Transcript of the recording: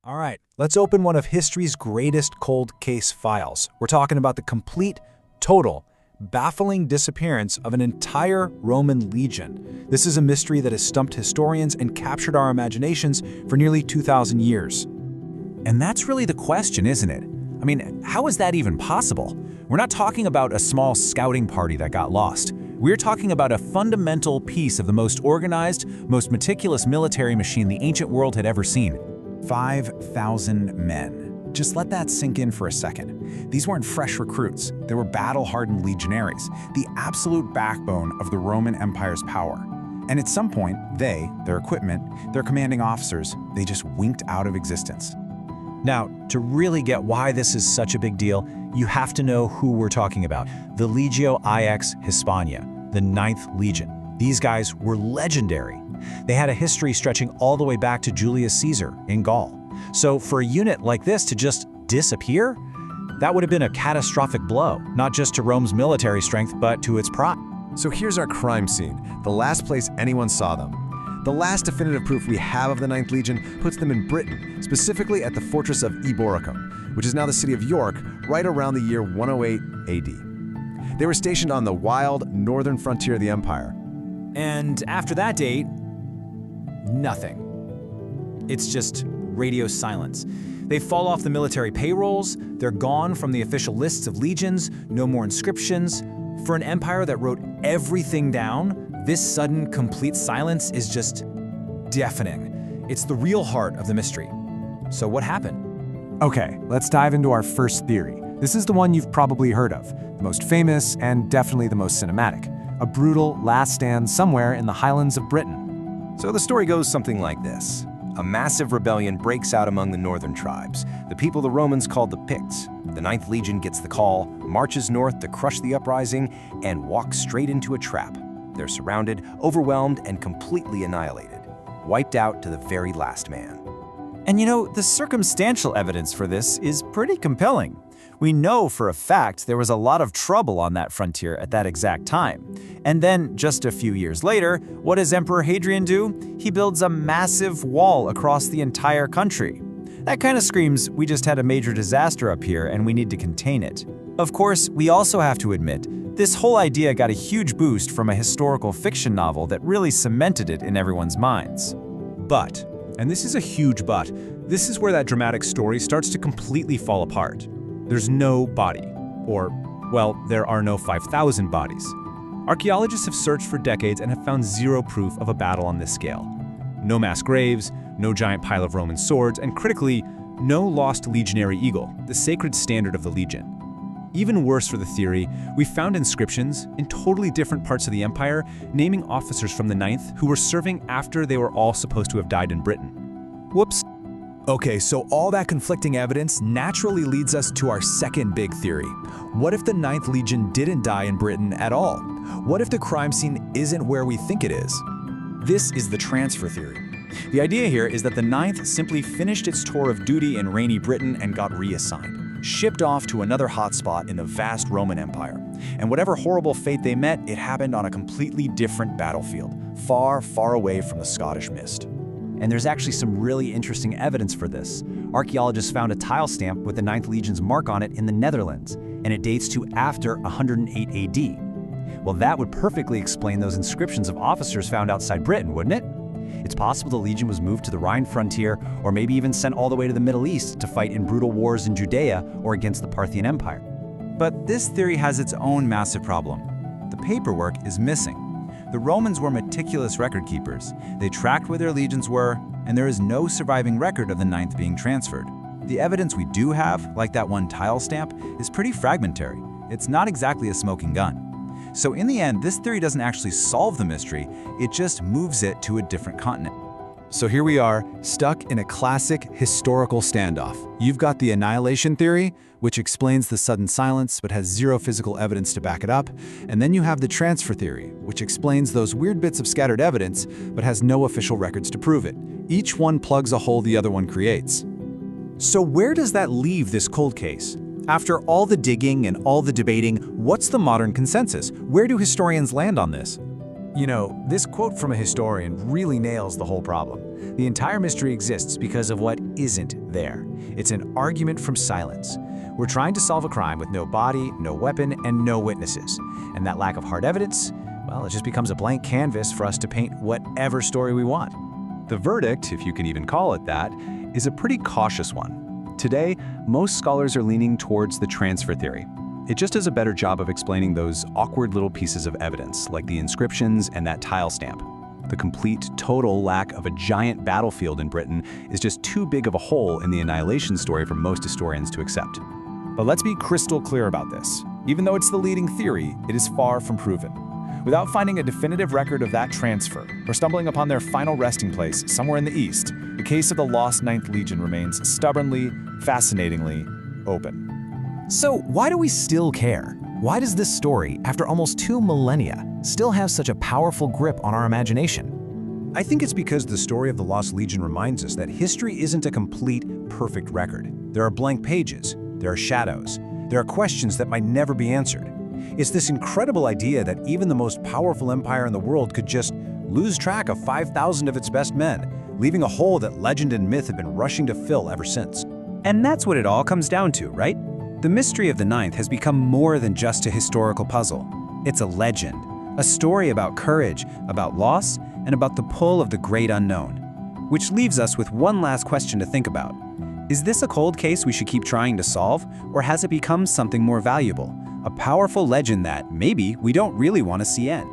All right, let's open one of history's greatest cold case files. We're talking about the complete, total, baffling disappearance of an entire Roman legion. This is a mystery that has stumped historians and captured our imaginations for nearly 2,000 years. And that's really the question, isn't it? I mean, how is that even possible? We're not talking about a small scouting party that got lost. We're talking about a fundamental piece of the most organized, most meticulous military machine the ancient world had ever seen. 5,000 men. Just let that sink in for a second. These weren't fresh recruits. They were battle-hardened legionaries, the absolute backbone of the Roman Empire's power. And at some point, their equipment, their commanding officers, they just winked out of existence. Now, to really get why this is such a big deal, you have to know who we're talking about. The Legio IX Hispania, the 9th Legion. These guys were legendary. They had a history stretching all the way back to Julius Caesar in Gaul. So for a unit like this to just disappear, that would have been a catastrophic blow, not just to Rome's military strength, but to its pride. So here's our crime scene, the last place anyone saw them. The last definitive proof we have of the 9th Legion puts them in Britain, specifically at the fortress of Eboracum, which is now the city of York, right around the year 108 AD. They were stationed on the wild northern frontier of the empire. And after that date, nothing. It's just radio silence. They fall off the military payrolls, they're gone from the official lists of legions, no more inscriptions. For an empire that wrote everything down, this sudden, complete silence is just deafening. It's the real heart of the mystery. So what happened? Okay, let's dive into our first theory. This is the one you've probably heard of, the most famous and definitely the most cinematic. A brutal last stand somewhere in the highlands of Britain. So the story goes something like this. A massive rebellion breaks out among the northern tribes, the people the Romans called the Picts. The 9th Legion gets the call, marches north to crush the uprising, and walks straight into a trap. They're surrounded, overwhelmed, and completely annihilated, wiped out to the very last man. And you know, the circumstantial evidence for this is pretty compelling. We know for a fact there was a lot of trouble on that frontier at that exact time. And then, just a few years later, what does Emperor Hadrian do? He builds a massive wall across the entire country. That kind of screams, we just had a major disaster up here and we need to contain it. Of course, we also have to admit, this whole idea got a huge boost from a historical fiction novel that really cemented it in everyone's minds. But, and this is a huge but, this is where that dramatic story starts to completely fall apart. There's no body, or, well, there are no 5,000 bodies. Archaeologists have searched for decades and have found zero proof of a battle on this scale. No mass graves, no giant pile of Roman swords, and critically, no lost legionary eagle, the sacred standard of the legion. Even worse for the theory, we found inscriptions in totally different parts of the empire naming officers from the 9th who were serving after they were all supposed to have died in Britain. Whoops. Okay, so all that conflicting evidence naturally leads us to our second big theory. What if the 9th Legion didn't die in Britain at all? What if the crime scene isn't where we think it is? This is the transfer theory. The idea here is that the 9th simply finished its tour of duty in rainy Britain and got reassigned, shipped off to another hotspot in the vast Roman Empire. And whatever horrible fate they met, it happened on a completely different battlefield, far, far away from the Scottish mist. And there's actually some really interesting evidence for this. Archaeologists found a tile stamp with the 9th Legion's mark on it in the Netherlands, and it dates to after 108 AD. Well, that would perfectly explain those inscriptions of officers found outside Britain, wouldn't it? It's possible the Legion was moved to the Rhine frontier, or maybe even sent all the way to the Middle East to fight in brutal wars in Judea or against the Parthian Empire. But this theory has its own massive problem. The paperwork is missing. The Romans were meticulous record keepers. They tracked where their legions were, and there is no surviving record of the 9th being transferred. The evidence we do have, like that one tile stamp, is pretty fragmentary. It's not exactly a smoking gun. So in the end, this theory doesn't actually solve the mystery, it just moves it to a different continent. So here we are, stuck in a classic historical standoff. You've got the annihilation theory, which explains the sudden silence but has zero physical evidence to back it up. And then you have the transfer theory, which explains those weird bits of scattered evidence but has no official records to prove it. Each one plugs a hole the other one creates. So where does that leave this cold case? After all the digging and all the debating, what's the modern consensus? Where do historians land on this? You know, this quote from a historian really nails the whole problem. The entire mystery exists because of what isn't there. It's an argument from silence. We're trying to solve a crime with no body, no weapon, and no witnesses. And that lack of hard evidence, well, it just becomes a blank canvas for us to paint whatever story we want. The verdict, if you can even call it that, is a pretty cautious one. Today, most scholars are leaning towards the transfer theory. It just does a better job of explaining those awkward little pieces of evidence, like the inscriptions and that tile stamp. The complete, total lack of a giant battlefield in Britain is just too big of a hole in the annihilation story for most historians to accept. But let's be crystal clear about this. Even though it's the leading theory, it is far from proven. Without finding a definitive record of that transfer, or stumbling upon their final resting place somewhere in the East, the case of the lost Ninth Legion remains stubbornly, fascinatingly open. So why do we still care? Why does this story, after almost 2 millennia, still have such a powerful grip on our imagination? I think it's because the story of the Lost Legion reminds us that history isn't a complete, perfect record. There are blank pages, there are shadows, there are questions that might never be answered. It's this incredible idea that even the most powerful empire in the world could just lose track of 5,000 of its best men, leaving a hole that legend and myth have been rushing to fill ever since. And that's what it all comes down to, right? The mystery of the Ninth has become more than just a historical puzzle. It's a legend, a story about courage, about loss, and about the pull of the great unknown. Which leaves us with one last question to think about. Is this a cold case we should keep trying to solve, or has it become something more valuable? A powerful legend that maybe we don't really want to see end?